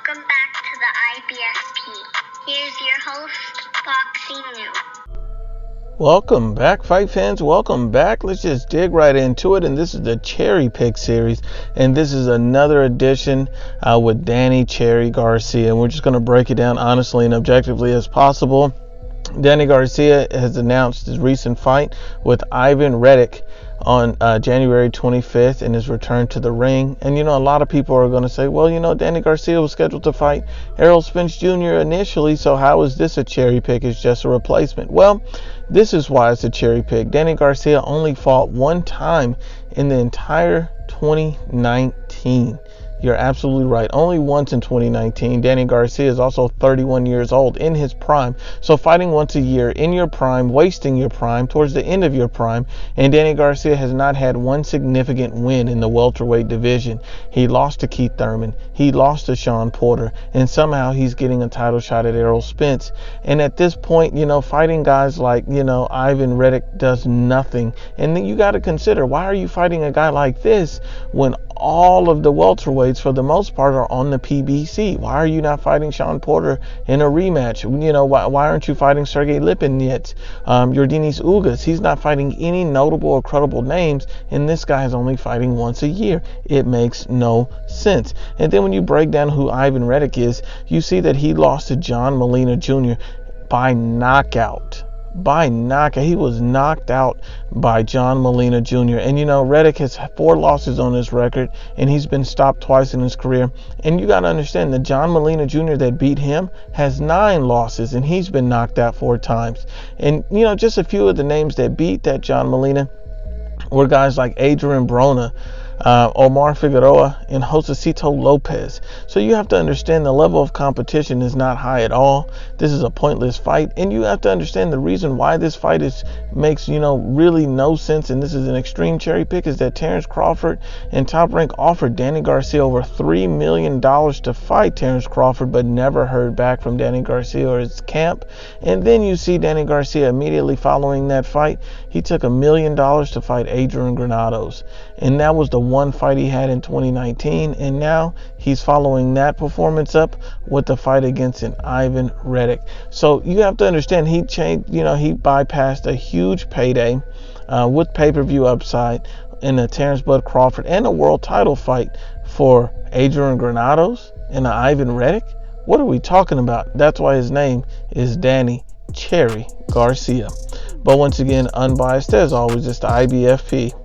Welcome back to the IBFP. Here's your host, Foxy New. Welcome back, fight fans. Welcome back. Let's just dig right into it. And this is the Cherry Pick series. And this is another edition with Danny Cherry Garcia. And we're just going to break it down honestly and objectively as possible. Danny Garcia has announced his recent fight with Ivan Reddick on January 25th in his return to the ring. And, a lot of people are going to say, well, Danny Garcia was scheduled to fight Errol Spence Jr. initially, so how is this a cherry pick? It's just a replacement. Well, this is why it's a cherry pick. Danny Garcia only fought one time in the entire 2019. You're absolutely right. Only once in 2019. Danny Garcia is also 31 years old in his prime. So fighting once a year in your prime, wasting your prime, towards the end of your prime. And Danny Garcia has not had one significant win in the welterweight division. He lost to Keith Thurman. He lost to Sean Porter. And somehow he's getting a title shot at Errol Spence. And at this point, fighting guys like, Ivan Reddick does nothing. And then you got to consider, why are you fighting a guy like this when all of the welterweights for the most part are on the PBC? Why are you not fighting Sean Porter in a rematch? Why aren't you fighting Sergey Lipin yet? Yordenis Ugas, he's not fighting any notable or credible names, and this guy is only fighting once a year. It makes no sense. And then when you break down who Ivan Reddick is, you see that he lost to John Molina Jr. by knockout. He was knocked out by John Molina Jr. And Reddick has 4 losses on his record, and he's been stopped twice in his career. And you got to understand that John Molina Jr. that beat him has 9 losses, and he's been knocked out 4 times. And just a few of the names that beat that John Molina were guys like Adrian Broner, Omar Figueroa, and Josecito Lopez. So you have to understand the level of competition is not high at all. This is a pointless fight, and you have to understand the reason why this fight makes really no sense, and this is an extreme cherry pick, is that Terrence Crawford and Top Rank offered Danny Garcia over $3 million to fight Terrence Crawford, but never heard back from Danny Garcia or his camp. And then you see Danny Garcia immediately following that fight, he took $1 million to fight Adrian Granados, and that was the one fight he had in 2019, and now he's following that performance up with the fight against an Ivan Reddick. So you have to understand, he bypassed a huge payday with pay-per-view upside in a Terrence Bud Crawford and a world title fight for Adrian Granados and an Ivan Reddick. What are we talking about? That's why his name is Danny Cherry Garcia. But once again, unbiased as always, it's the IBFP.